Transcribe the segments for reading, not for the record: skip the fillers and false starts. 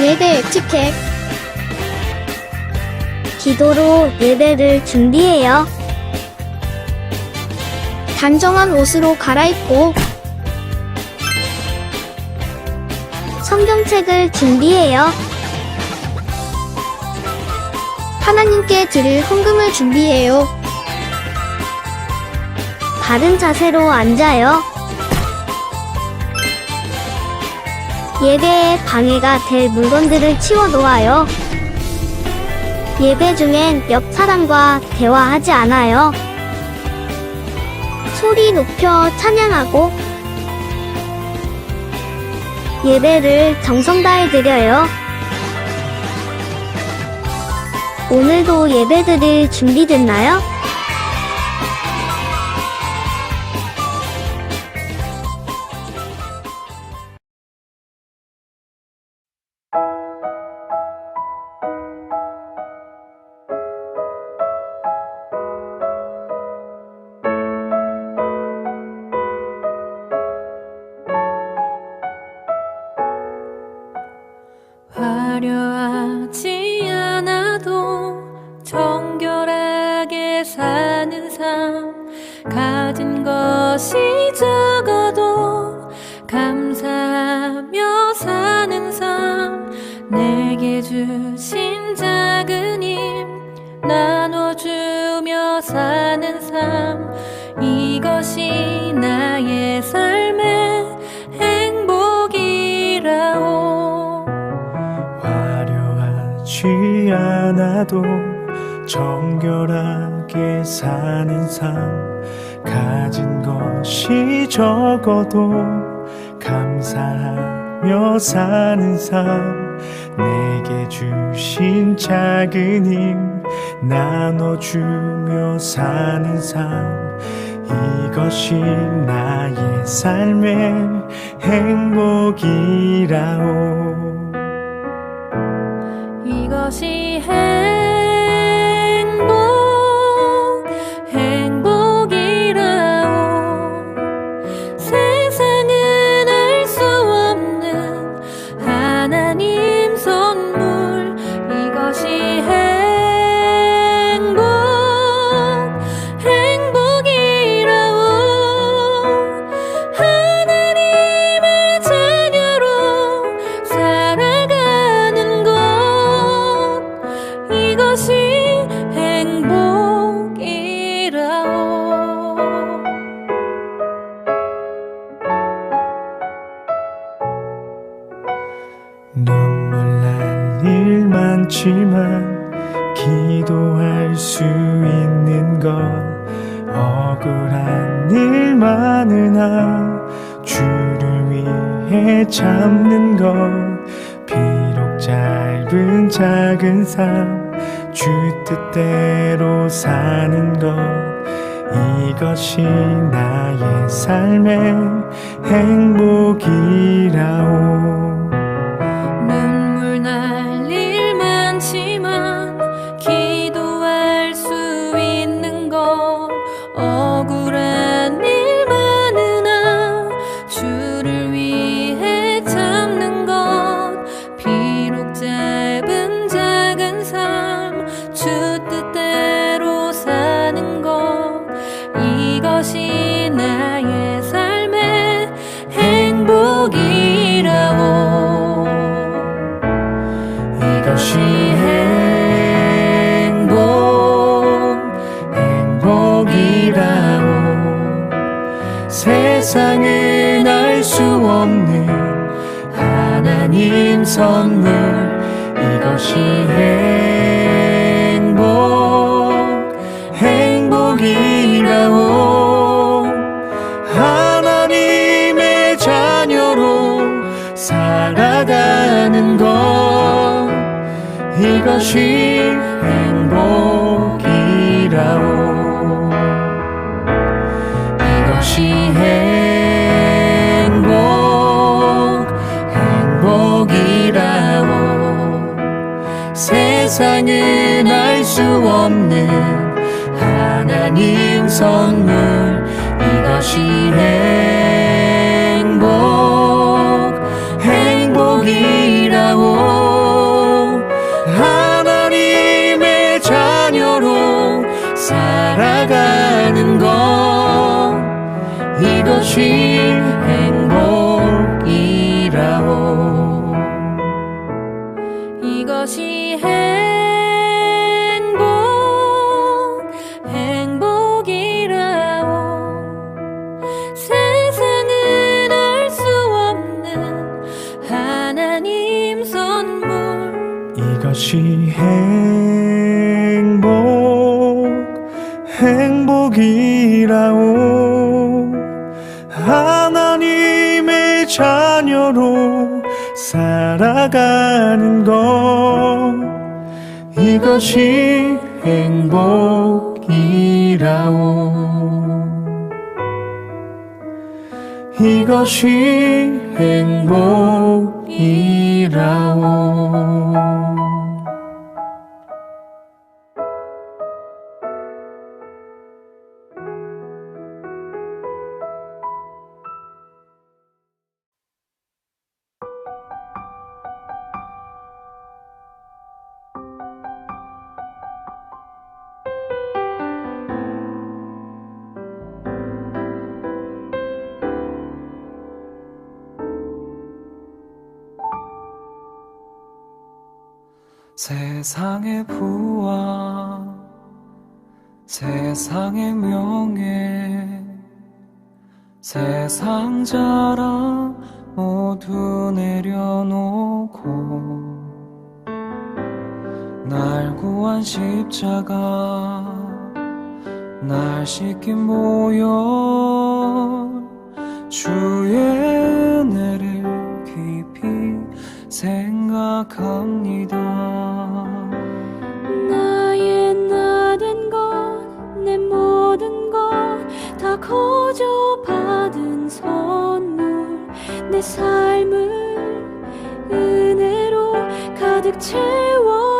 예배 에티켓. 기도로 예배를 준비해요. 단정한 옷으로 갈아입고 성경책을 준비해요. 하나님께 드릴 헌금을 준비해요. 바른 자세로 앉아요. 예배에 방해가 될 물건들을 치워놓아요. 예배 중엔 옆 사람과 대화하지 않아요. 소리 높여 찬양하고 예배를 정성 다해 드려요. 오늘도 예배드릴 준비됐나요? 화려하지 않아도 정결하게 사는 삶, 가진 것이 적어도 감사하며 사는 삶, 내게 주신 작은 힘 나눠주며 사는 삶, 이것이 나의 삶의 행복이라오. 화려하지 않아도 정결하게 사는 삶, 가진 것이 적어도 감사하며 사는 삶, 내게 주신 작은 힘 나눠주며 사는 삶, 이것이 나의 삶의 행복이라오. 이것이 행복이라오. 세상은 알 수 없는 하나님 선물, 이것이 행복이라오. 하나님의 자녀로 살아가는 것, 이것이 행복이라오. 눈물 날 일 많지만 기도할 수 있는 것, 억울한 일 많으나 주를 위해 참는 것, 비록 짧은 작은 삶 주 뜻대로 사는 것, 이것이 나의 삶의 행복이라오. 눈물 날 일 많지만 기도할 수 있는 것, 억울한 일 많으나 주를 위해 참는 것, 비록 짧은 작은 삶 주 뜻대로 사는 것, 이것이 나의 삶의 행복이라오. 이것이 행복이라오. 세상은 알 수 없는 하나님 선물, 이것이 행복이라오. 하나님의 자녀로 살아가는 것, 이것이 행복이라오. 이것이 행복이라오. 세상은 알 수 없는 하나님 선물, 이것이 행복이라오. 이것이 행복이라오. 이것이 행복이라오. 세상은 알 수 없는 하나님 선물. 이것이 행복이라오. 하나님의 자녀로 살아가는 것, 이것이 행복이라오. 이것이 행복이라오. 세상의 부와 세상의 명예, 세상 자랑 모두 내려놓고 날 구한 십자가, 날 씻긴 보혈, 주의 은혜를 깊이 생각합니다. 나의 나 된 것, 내 모든 것 다 거저 받은 선물. 내 삶을 은혜로 가득 채워주셨네.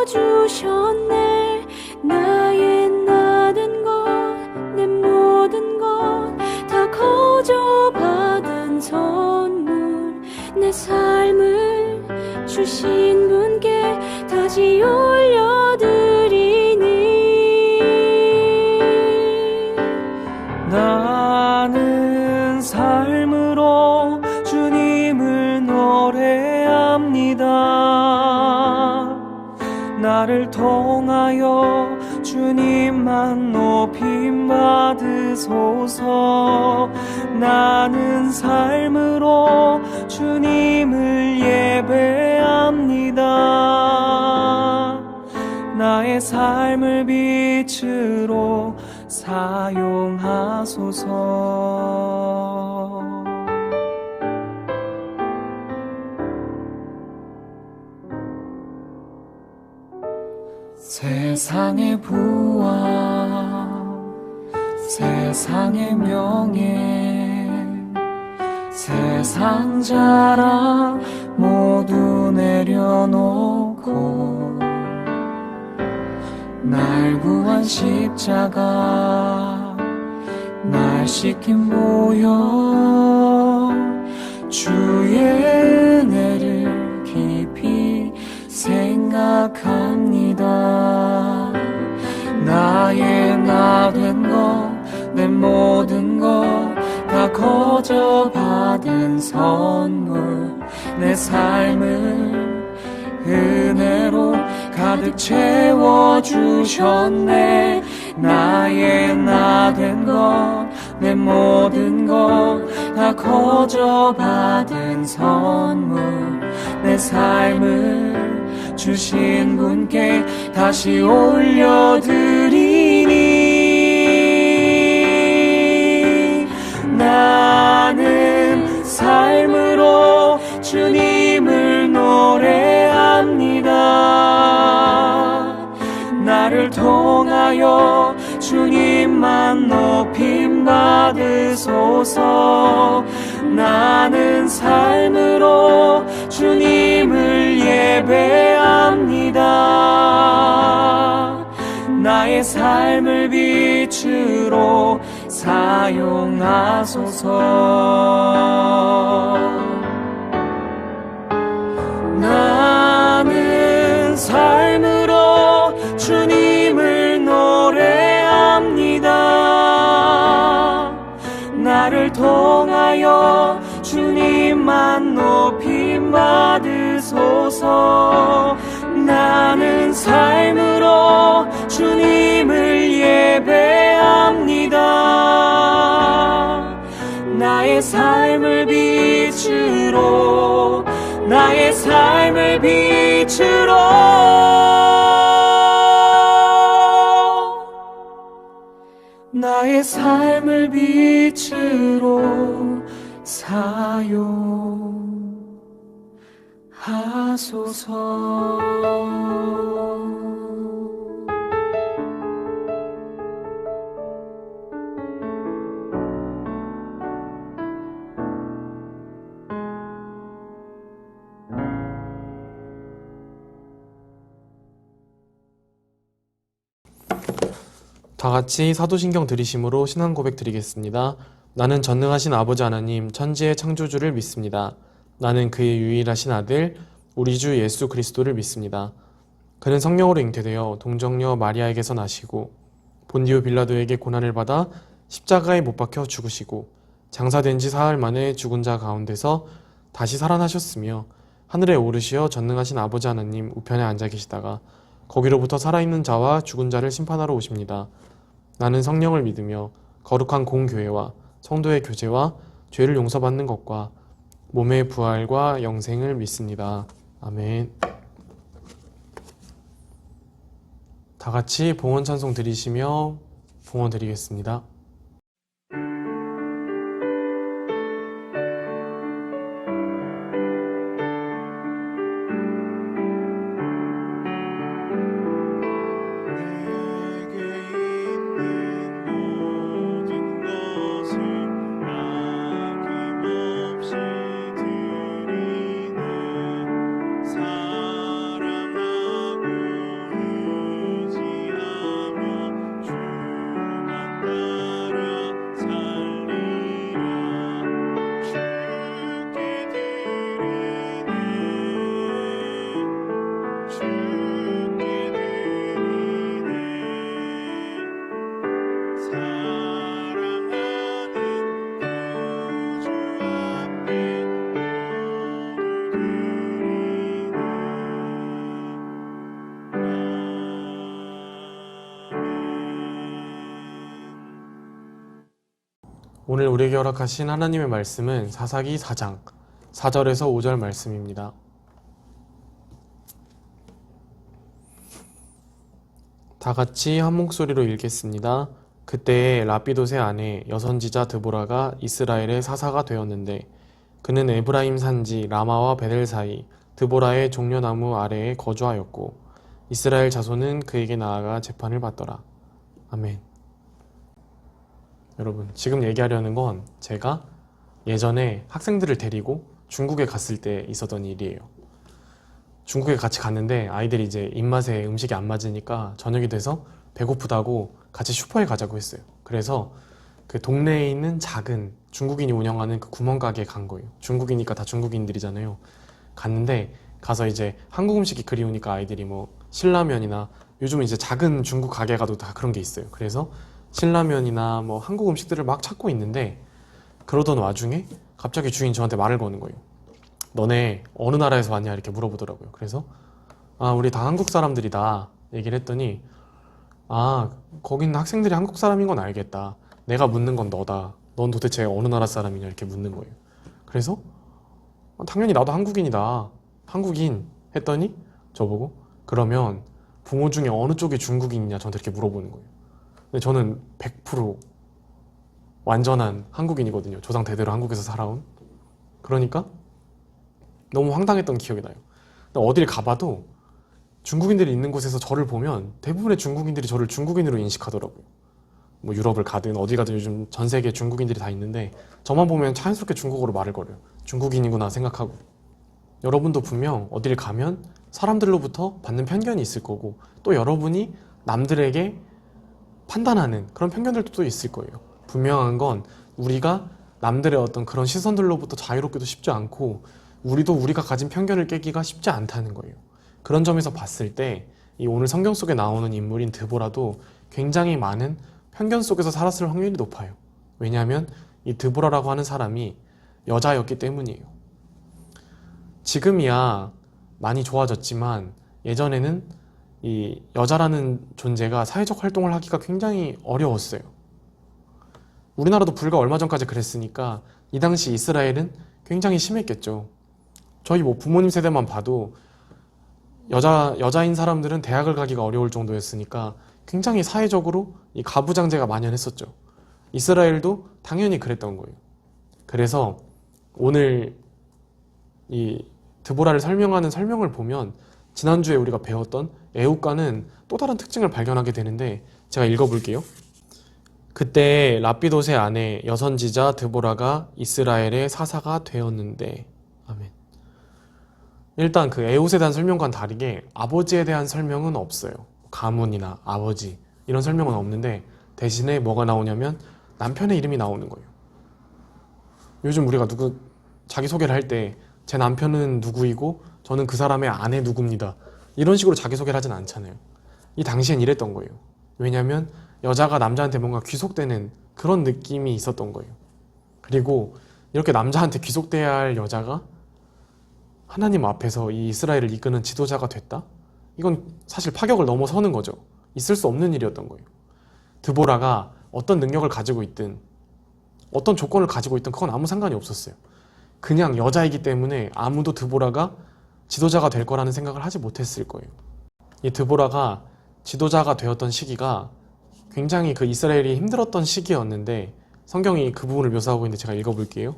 나의 나 된 것, 내 모든 것 다 거저 받은 선물. 내 삶을 주신 분께 다시 올려드리니. 나는 삶으로 주님을 노래합니다. 나를 통하여 주님만 높임 받으소서. 나는 삶으로 주님을 예배합니다. 나의 삶을 빛으로 사용하소서. 세상의 부와 세상의 명예, 세상 자랑 모두 내려놓고 날 구한 십자가, 날 씻긴 보혈, 주의 은혜를 깊이 생각합니다. 나의 나 된 것, 내 모든 것 다 거저 받은 선물. 내 삶을 은혜로 가득 채워주셨네. 나의 나 된 것, 내 모든 것 다 거저 받은 선물. 내 삶을 주신 분께 다시 올려드리니. 나는 삶으로 주님을 노래합니다. 나를 통하여 주님만 높임 받으소서. 나는 삶으로 주님을 예배합니다. 나의 삶을 빛으로 사용하소서. 나는 삶으로 주님을 노래합니다. 나를 통하여 주님만 높이 받으소서. 나는 삶으로 주님을 예배합니다. 나의 삶을 빛으로, 나의 삶을 빛으로, 나의 삶을 빛으로 사용하소서. 다 같이 사도신경 들이심으로 신앙 고백 드리겠습니다. 나는 전능하신 아버지 하나님, 천지의 창조주를 믿습니다. 나는 그의 유일하신 아들, 우리 주 예수 그리스도를 믿습니다. 그는 성령으로 잉태되어 동정녀 마리아에게서 나시고 본디오 빌라도에게 고난을 받아 십자가에 못 박혀 죽으시고 장사된 지 사흘 만에 죽은 자 가운데서 다시 살아나셨으며 하늘에 오르시어 전능하신 아버지 하나님 우편에 앉아 계시다가 거기로부터 살아있는 자와 죽은 자를 심판하러 오십니다. 나는 성령을 믿으며 거룩한 공교회와 성도의 교제와 죄를 용서받는 것과 몸의 부활과 영생을 믿습니다. 아멘. 다 같이 봉헌 찬송 드리시며 봉헌 드리겠습니다. 오늘 우리에게 허락하신 하나님의 말씀은 사사기 4장 4절에서 5절 말씀입니다. 다 같이 한 목소리로 읽겠습니다. 그때에 라피돗의 아내 여선지자 드보라가 이스라엘의 사사가 되었는데 그는 에브라임 산지 라마와 베델 사이 드보라의 종려나무 아래에 거주하였고 이스라엘 자손은 그에게 나아가 재판을 받더라. 아멘. 여러분, 지금 얘기하려는 건 제가 예전에 학생들을 데리고 중국에 갔을 때 있었던 일이에요. 중국에 같이 갔는데 아이들이 이제 입맛에 음식이 안 맞으니까 저녁이 돼서 배고프다고 같이 슈퍼에 가자고 했어요. 그래서 그 동네에 있는 작은 중국인이 운영하는 그 구멍가게에 간 거예요. 중국이니까 다 중국인들이잖아요. 갔는데 가서 이제 한국 음식이 그리우니까 아이들이 뭐 신라면이나 요즘은 이제 작은 중국 가게 가도 다 그런 게 있어요. 그래서 신라면이나 뭐 한국 음식들을 막 찾고 있는데 그러던 와중에 갑자기 주인이 저한테 말을 거는 거예요. 너네 어느 나라에서 왔냐 이렇게 물어보더라고요. 그래서 우리 다 한국 사람들이다 얘기를 했더니 거기는 학생들이 한국 사람인 건 알겠다. 내가 묻는 건 너다. 넌 도대체 어느 나라 사람이냐 이렇게 묻는 거예요. 그래서 당연히 나도 한국인이다. 한국인 했더니 저보고 그러면 부모 중에 어느 쪽이 중국인이냐 저한테 이렇게 물어보는 거예요. 근데 저는 100% 완전한 한국인이거든요. 조상 대대로 한국에서 살아온. 그러니까 너무 황당했던 기억이 나요. 근데 어딜 가봐도 중국인들이 있는 곳에서 저를 보면 대부분의 중국인들이 저를 중국인으로 인식하더라고요. 뭐 유럽을 가든 어디 가든 요즘 전 세계에 중국인들이 다 있는데 저만 보면 자연스럽게 중국어로 말을 걸어요. 중국인이구나 생각하고. 여러분도 분명 어딜 가면 사람들로부터 받는 편견이 있을 거고 또 여러분이 남들에게 판단하는 그런 편견들도 또 있을 거예요. 분명한 건 우리가 남들의 어떤 그런 시선들로부터 자유롭기도 쉽지 않고 우리도 우리가 가진 편견을 깨기가 쉽지 않다는 거예요. 그런 점에서 봤을 때 이 오늘 성경 속에 나오는 인물인 드보라도 굉장히 많은 편견 속에서 살았을 확률이 높아요. 왜냐하면 이 드보라라고 하는 사람이 여자였기 때문이에요. 지금이야 많이 좋아졌지만 예전에는 이 여자라는 존재가 사회적 활동을 하기가 굉장히 어려웠어요. 우리나라도 불과 얼마 전까지 그랬으니까 이 당시 이스라엘은 굉장히 심했겠죠. 저희 뭐 부모님 세대만 봐도 여자인 사람들은 대학을 가기가 어려울 정도였으니까 굉장히 사회적으로 이 가부장제가 만연했었죠. 이스라엘도 당연히 그랬던 거예요. 그래서 오늘 이 드보라를 설명하는 설명을 보면 지난주에 우리가 배웠던 애국가는 또 다른 특징을 발견하게 되는데 제가 읽어볼게요. 그때 라피돗의 아내 여선지자 드보라가 이스라엘의 사사가 되었는데. 아멘. 일단 그 에훗에 대한 설명과는 다르게 아버지에 대한 설명은 없어요. 가문이나 아버지 이런 설명은 없는데 대신에 뭐가 나오냐면 남편의 이름이 나오는 거예요. 요즘 우리가 자기소개를 할 때 제 남편은 누구이고 저는 그 사람의 아내 누구입니다. 이런 식으로 자기소개를 하진 않잖아요. 이 당시엔 이랬던 거예요. 왜냐하면 여자가 남자한테 뭔가 귀속되는 그런 느낌이 있었던 거예요. 그리고 이렇게 남자한테 귀속돼야 할 여자가 하나님 앞에서 이 이스라엘을 이끄는 지도자가 됐다? 이건 사실 파격을 넘어서는 거죠. 있을 수 없는 일이었던 거예요. 드보라가 어떤 능력을 가지고 있든 어떤 조건을 가지고 있든 그건 아무 상관이 없었어요. 그냥 여자이기 때문에 아무도 드보라가 지도자가 될 거라는 생각을 하지 못했을 거예요. 이 드보라가 지도자가 되었던 시기가 굉장히 그 이스라엘이 힘들었던 시기였는데 성경이 그 부분을 묘사하고 있는데 제가 읽어볼게요.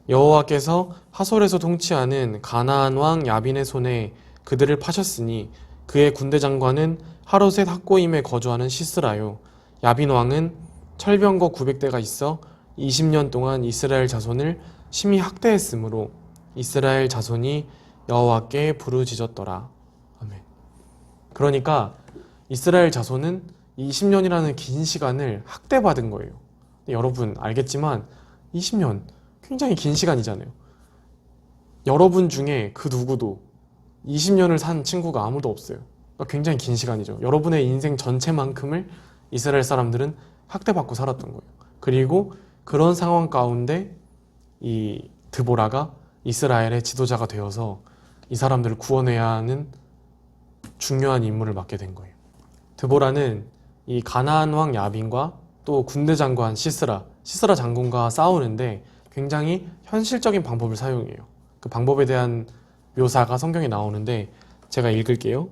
여호와께서 하솔에서 통치하는 가나안 왕 야빈의 손에 그들을 파셨으니 그의 군대 장관은 하롯의 학고임에 거주하는 시스라요. 야빈 왕은 철병거 900대가 있어 20년 동안 이스라엘 자손을 심히 학대했으므로 이스라엘 자손이 여호와께 부르짖었더라. 아멘. 그러니까 이스라엘 자손은 20년이라는 긴 시간을 학대받은 거예요. 여러분 알겠지만 20년 굉장히 긴 시간이잖아요. 여러분 중에 그 누구도 20년을 산 친구가 아무도 없어요. 그러니까 굉장히 긴 시간이죠. 여러분의 인생 전체만큼을 이스라엘 사람들은 학대받고 살았던 거예요. 그리고 그런 상황 가운데 이 드보라가 이스라엘의 지도자가 되어서 이 사람들을 구원해야 하는 중요한 임무를 맡게 된 거예요. 드보라는 이 가나안 왕 야빈과 또 군대 장관 시스라 장군과 싸우는데 굉장히 현실적인 방법을 사용해요. 그 방법에 대한 묘사가 성경에 나오는데 제가 읽을게요.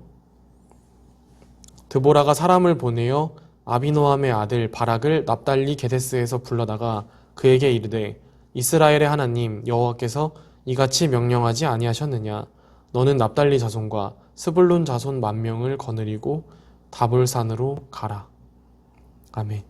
드보라가 사람을 보내어 아비노함의 아들 바락을 납달리 게데스에서 불러다가 그에게 이르되 이스라엘의 하나님 여호와께서 이같이 명령하지 아니하셨느냐. 너는 납달리 자손과 스불론 자손 10,000명을 거느리고 다볼산으로 가라. 아멘.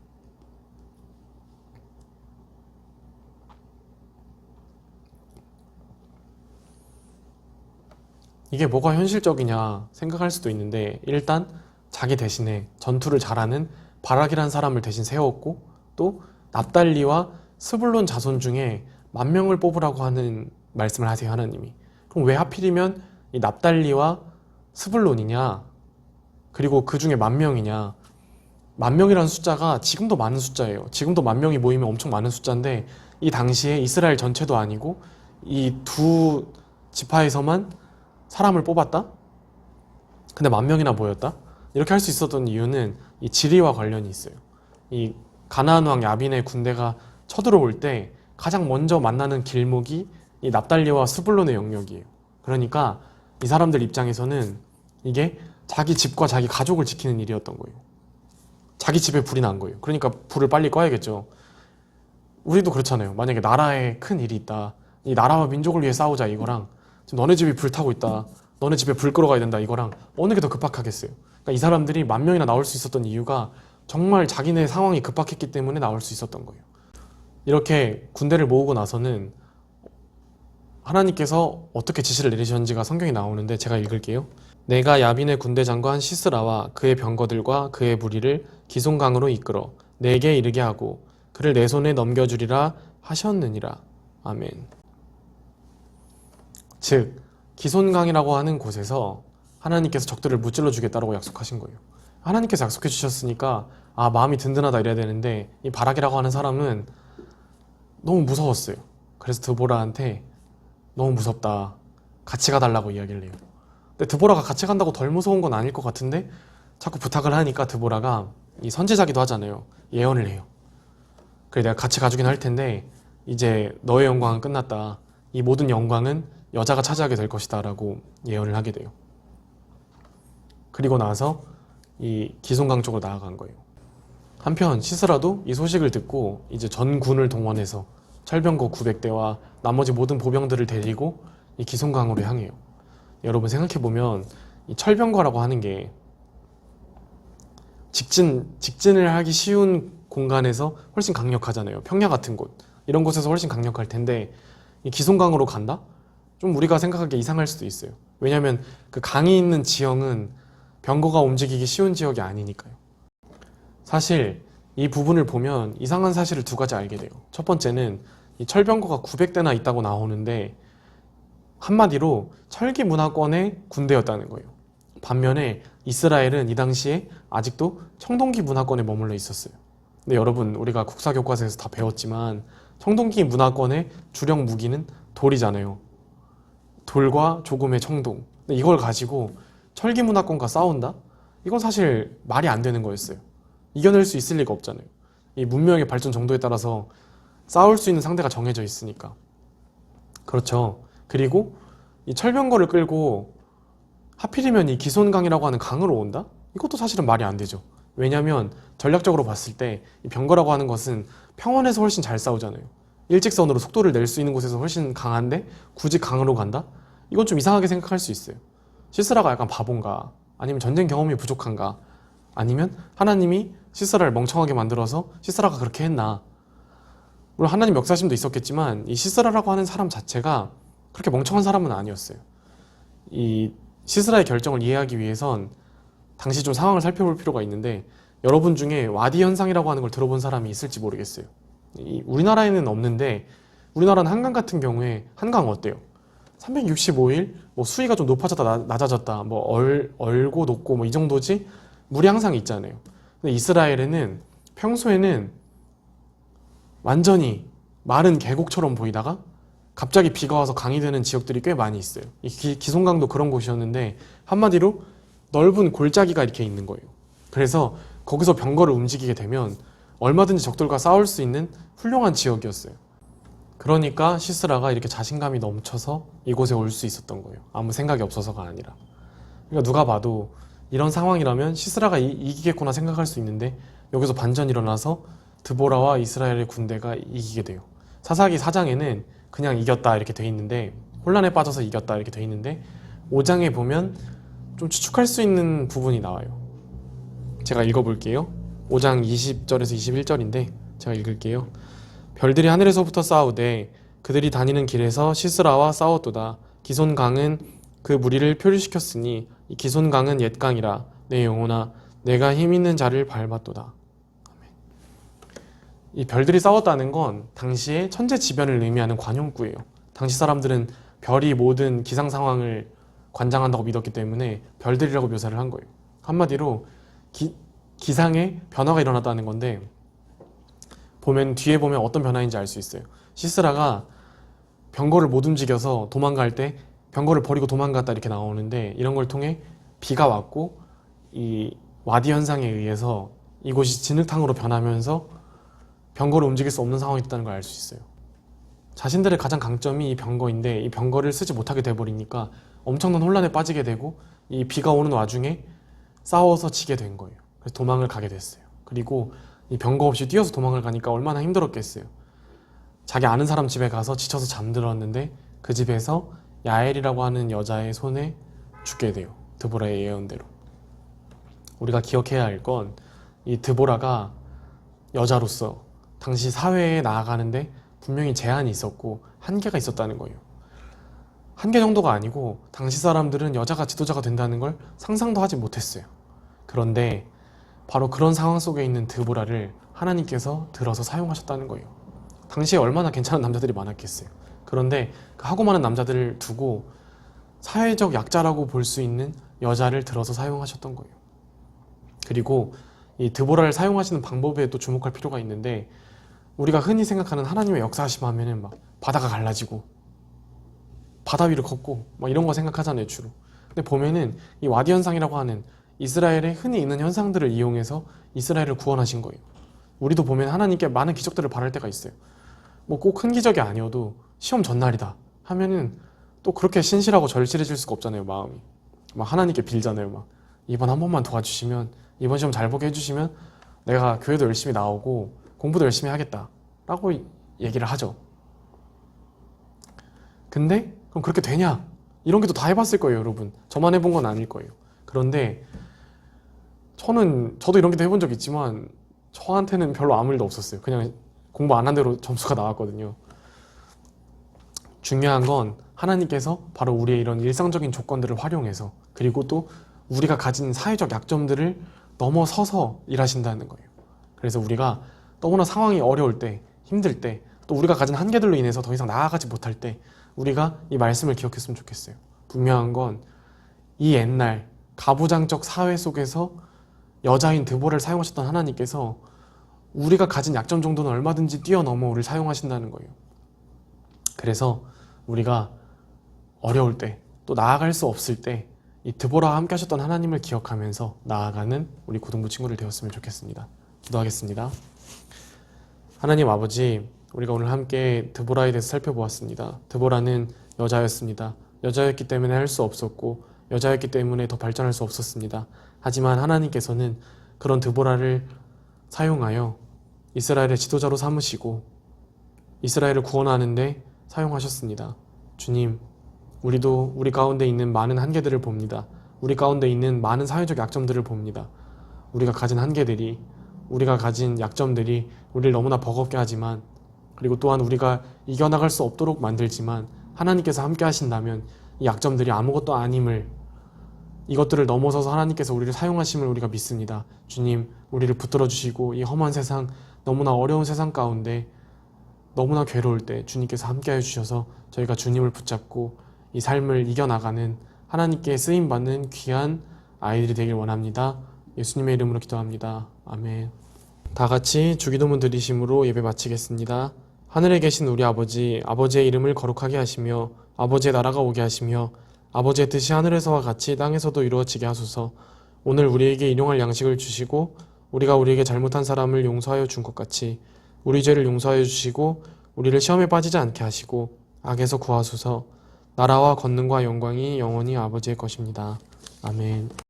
이게 뭐가 현실적이냐 생각할 수도 있는데 일단 자기 대신에 전투를 잘하는 바락이라는 사람을 대신 세웠고 또 납달리와 스불론 자손 중에 10,000명을 뽑으라고 하는 말씀을 하세요, 하나님이. 그럼 왜 하필이면 이 납달리와 스불론이냐? 그리고 그 중에 10,000명이냐? 10,000명이라는 숫자가 지금도 많은 숫자예요. 지금도 10,000명이 모이면 엄청 많은 숫자인데 이 당시에 이스라엘 전체도 아니고 이 두 지파에서만 사람을 뽑았다? 근데 10,000명이나 모였다? 이렇게 할 수 있었던 이유는 이 지리와 관련이 있어요. 이 가나안 왕 야빈의 군대가 쳐들어올 때 가장 먼저 만나는 길목이 이 납달리와 스불론의 영역이에요. 그러니까 이 사람들 입장에서는 이게 자기 집과 자기 가족을 지키는 일이었던 거예요. 자기 집에 불이 난 거예요. 그러니까 불을 빨리 꺼야겠죠. 우리도 그렇잖아요. 만약에 나라에 큰 일이 있다. 이 나라와 민족을 위해 싸우자 이거랑 지금 너네 집이 불타고 있다. 너네 집에 불 끌어가야 된다 이거랑 어느 게 더 급박하겠어요. 그러니까 이 사람들이 10,000명이나 나올 수 있었던 이유가 정말 자기네 상황이 급박했기 때문에 나올 수 있었던 거예요. 이렇게 군대를 모으고 나서는 하나님께서 어떻게 지시를 내리셨는지가 성경에 나오는데 제가 읽을게요. 내가 야빈의 군대 장관 시스라와 그의 병거들과 그의 무리를 기송강으로 이끌어 내게 이르게 하고 그를 내 손에 넘겨주리라 하셨느니라. 아멘. 즉 기손강이라고 하는 곳에서 하나님께서 적들을 무찔러 주겠다라고 약속하신 거예요. 하나님께서 약속해 주셨으니까 마음이 든든하다 이래야 되는데 이 바락이라고 하는 사람은 너무 무서웠어요. 그래서 드보라한테 너무 무섭다. 같이 가달라고 이야기를 해요. 근데 드보라가 같이 간다고 덜 무서운 건 아닐 것 같은데 자꾸 부탁을 하니까 드보라가 이 선지자기도 하잖아요. 예언을 해요. 그래 내가 같이 가주긴 할 텐데 이제 너의 영광은 끝났다. 이 모든 영광은 여자가 차지하게 될 것이다 라고 예언을 하게 돼요. 그리고 나서 이 기손강 쪽으로 나아간 거예요. 한편 시스라도 이 소식을 듣고 이제 전군을 동원해서 철병거 900대와 나머지 모든 보병들을 데리고 이 기손강으로 향해요. 여러분 생각해보면 이 철병거라고 하는 게 직진을 하기 쉬운 공간에서 훨씬 강력하잖아요. 평야 같은 곳 이런 곳에서 훨씬 강력할 텐데 이 기손강으로 간다? 좀 우리가 생각하기에 이상할 수도 있어요. 왜냐하면 그 강이 있는 지형은 병거가 움직이기 쉬운 지역이 아니니까요. 사실 이 부분을 보면 이상한 사실을 두 가지 알게 돼요. 첫 번째는 이 철병거가 900대나 있다고 나오는데 한마디로 철기 문화권의 군대였다는 거예요. 반면에 이스라엘은 이 당시에 아직도 청동기 문화권에 머물러 있었어요. 근데 여러분 우리가 국사교과서에서 다 배웠지만 청동기 문화권의 주력 무기는 돌이잖아요. 돌과 조금의 청동. 근데 이걸 가지고 철기 문화권과 싸운다? 이건 사실 말이 안 되는 거였어요. 이겨낼 수 있을 리가 없잖아요. 이 문명의 발전 정도에 따라서 싸울 수 있는 상대가 정해져 있으니까. 그렇죠. 그리고 이 철병거를 끌고 하필이면 이 기손강이라고 하는 강으로 온다? 이것도 사실은 말이 안 되죠. 왜냐하면 전략적으로 봤을 때 이 병거라고 하는 것은 평원에서 훨씬 잘 싸우잖아요. 일직선으로 속도를 낼 수 있는 곳에서 훨씬 강한데 굳이 강으로 간다? 이건 좀 이상하게 생각할 수 있어요. 시스라가 약간 바본가? 아니면 전쟁 경험이 부족한가? 아니면 하나님이 시스라를 멍청하게 만들어서 시스라가 그렇게 했나? 물론 하나님 역사심도 있었겠지만 이 시스라라고 하는 사람 자체가 그렇게 멍청한 사람은 아니었어요. 이 시스라의 결정을 이해하기 위해선 당시 좀 상황을 살펴볼 필요가 있는데 여러분 중에 와디 현상이라고 하는 걸 들어본 사람이 있을지 모르겠어요. 우리나라에는 없는데 우리나라는 한강 같은 경우에 한강 어때요? 365일 뭐 수위가 좀 높아졌다 낮아졌다 뭐 얼고 높고 뭐 이 정도지 물이 항상 있잖아요. 근데 이스라엘에는 평소에는 완전히 마른 계곡처럼 보이다가 갑자기 비가 와서 강이 되는 지역들이 꽤 많이 있어요. 이 기손강도 그런 곳이었는데 한마디로 넓은 골짜기가 이렇게 있는 거예요. 그래서 거기서 병거를 움직이게 되면 얼마든지 적들과 싸울 수 있는 훌륭한 지역이었어요. 그러니까 시스라가 이렇게 자신감이 넘쳐서 이곳에 올 수 있었던 거예요. 아무 생각이 없어서가 아니라. 그러니까 누가 봐도 이런 상황이라면 시스라가 이기겠구나 생각할 수 있는데 여기서 반전이 일어나서 드보라와 이스라엘의 군대가 이기게 돼요. 사사기 4장에는 그냥 이겼다 이렇게 돼 있는데 혼란에 빠져서 이겼다 이렇게 돼 있는데 5장에 보면 좀 추측할 수 있는 부분이 나와요. 제가 읽어볼게요. 5장 20절에서 21절인데 제가 읽을게요. 별들이 하늘에서부터 싸우되 그들이 다니는 길에서 시스라와 싸웠도다. 기손강은 그 무리를 표류시켰으니 이 기손강은 옛강이라 내 영혼아 내가 힘있는 자를 밟았도다. 이 별들이 싸웠다는 건 당시에 천재지변을 의미하는 관용구예요. 당시 사람들은 별이 모든 기상 상황을 관장한다고 믿었기 때문에 별들이라고 묘사를 한 거예요. 한마디로 기상에 변화가 일어났다는 건데 뒤에 보면 어떤 변화인지 알 수 있어요. 시스라가 병거를 못 움직여서 도망갈 때 병거를 버리고 도망갔다 이렇게 나오는데 이런 걸 통해 비가 왔고 이 와디 현상에 의해서 이곳이 진흙탕으로 변하면서 병거를 움직일 수 없는 상황이 됐다는 걸 알 수 있어요. 자신들의 가장 강점이 이 병거인데 이 병거를 쓰지 못하게 돼버리니까 엄청난 혼란에 빠지게 되고 이 비가 오는 와중에 싸워서 지게 된 거예요. 그래서 도망을 가게 됐어요. 그리고 이 병거 없이 뛰어서 도망을 가니까 얼마나 힘들었겠어요. 자기 아는 사람 집에 가서 지쳐서 잠들었는데 그 집에서 야엘이라고 하는 여자의 손에 죽게 돼요. 드보라의 예언대로. 우리가 기억해야 할 건 이 드보라가 여자로서 당시 사회에 나아가는데 분명히 제한이 있었고 한계가 있었다는 거예요. 한계 정도가 아니고 당시 사람들은 여자가 지도자가 된다는 걸 상상도 하지 못했어요. 그런데 바로 그런 상황 속에 있는 드보라를 하나님께서 들어서 사용하셨다는 거예요. 당시에 얼마나 괜찮은 남자들이 많았겠어요. 그런데 그 하고 많은 남자들을 두고 사회적 약자라고 볼 수 있는 여자를 들어서 사용하셨던 거예요. 그리고 이 드보라를 사용하시는 방법에 또 주목할 필요가 있는데 우리가 흔히 생각하는 하나님의 역사하심 하면은 막 바다가 갈라지고 바다 위를 걷고 막 이런 거 생각하잖아요, 주로. 근데 보면은 이 와디 현상이라고 하는 이스라엘에 흔히 있는 현상들을 이용해서 이스라엘을 구원하신 거예요. 우리도 보면 하나님께 많은 기적들을 바랄 때가 있어요. 뭐 꼭 큰 기적이 아니어도 시험 전날이다 하면은 또 그렇게 신실하고 절실해질 수가 없잖아요, 마음이. 막 하나님께 빌잖아요. 막 이번 한 번만 도와주시면, 이번 시험 잘 보게 해주시면 내가 교회도 열심히 나오고 공부도 열심히 하겠다 라고 얘기를 하죠. 근데 그럼 그렇게 되냐? 이런 게 또 다 해봤을 거예요, 여러분. 저만 해본 건 아닐 거예요. 그런데 저도 이런 게 해본 적 있지만 저한테는 별로 아무 일도 없었어요. 그냥 공부 안 한 대로 점수가 나왔거든요. 중요한 건 하나님께서 바로 우리의 이런 일상적인 조건들을 활용해서, 그리고 또 우리가 가진 사회적 약점들을 넘어서서 일하신다는 거예요. 그래서 우리가 너무나 상황이 어려울 때, 힘들 때, 또 우리가 가진 한계들로 인해서 더 이상 나아가지 못할 때 우리가 이 말씀을 기억했으면 좋겠어요. 분명한 건 이 옛날 가부장적 사회 속에서 여자인 드보라를 사용하셨던 하나님께서 우리가 가진 약점 정도는 얼마든지 뛰어넘어 우리를 사용하신다는 거예요. 그래서 우리가 어려울 때, 또 나아갈 수 없을 때 이 드보라와 함께 하셨던 하나님을 기억하면서 나아가는 우리 고등부 친구들 되었으면 좋겠습니다. 기도하겠습니다. 하나님 아버지, 우리가 오늘 함께 드보라에 대해서 살펴보았습니다. 드보라는 여자였습니다. 여자였기 때문에 할 수 없었고 여자였기 때문에 더 발전할 수 없었습니다. 하지만 하나님께서는 그런 드보라를 사용하여 이스라엘의 지도자로 삼으시고 이스라엘을 구원하는데 사용하셨습니다. 주님, 우리도 우리 가운데 있는 많은 한계들을 봅니다. 우리 가운데 있는 많은 사회적 약점들을 봅니다. 우리가 가진 한계들이, 우리가 가진 약점들이 우리를 너무나 버겁게 하지만, 그리고 또한 우리가 이겨나갈 수 없도록 만들지만 하나님께서 함께 하신다면 이 약점들이 아무것도 아님을, 이것들을 넘어서서 하나님께서 우리를 사용하심을 우리가 믿습니다. 주님, 우리를 붙들어 주시고 이 험한 세상, 너무나 어려운 세상 가운데 너무나 괴로울 때 주님께서 함께해 주셔서 저희가 주님을 붙잡고 이 삶을 이겨나가는 하나님께 쓰임받는 귀한 아이들이 되길 원합니다. 예수님의 이름으로 기도합니다. 아멘. 다 같이 주기도문 드리심으로 예배 마치겠습니다. 하늘에 계신 우리 아버지, 아버지의 이름을 거룩하게 하시며 아버지의 나라가 오게 하시며 아버지의 뜻이 하늘에서와 같이 땅에서도 이루어지게 하소서. 오늘 우리에게 일용할 양식을 주시고 우리가 우리에게 잘못한 사람을 용서하여 준 것 같이 우리 죄를 용서하여 주시고 우리를 시험에 빠지지 않게 하시고 악에서 구하소서. 나라와 권능과 영광이 영원히 아버지의 것입니다. 아멘.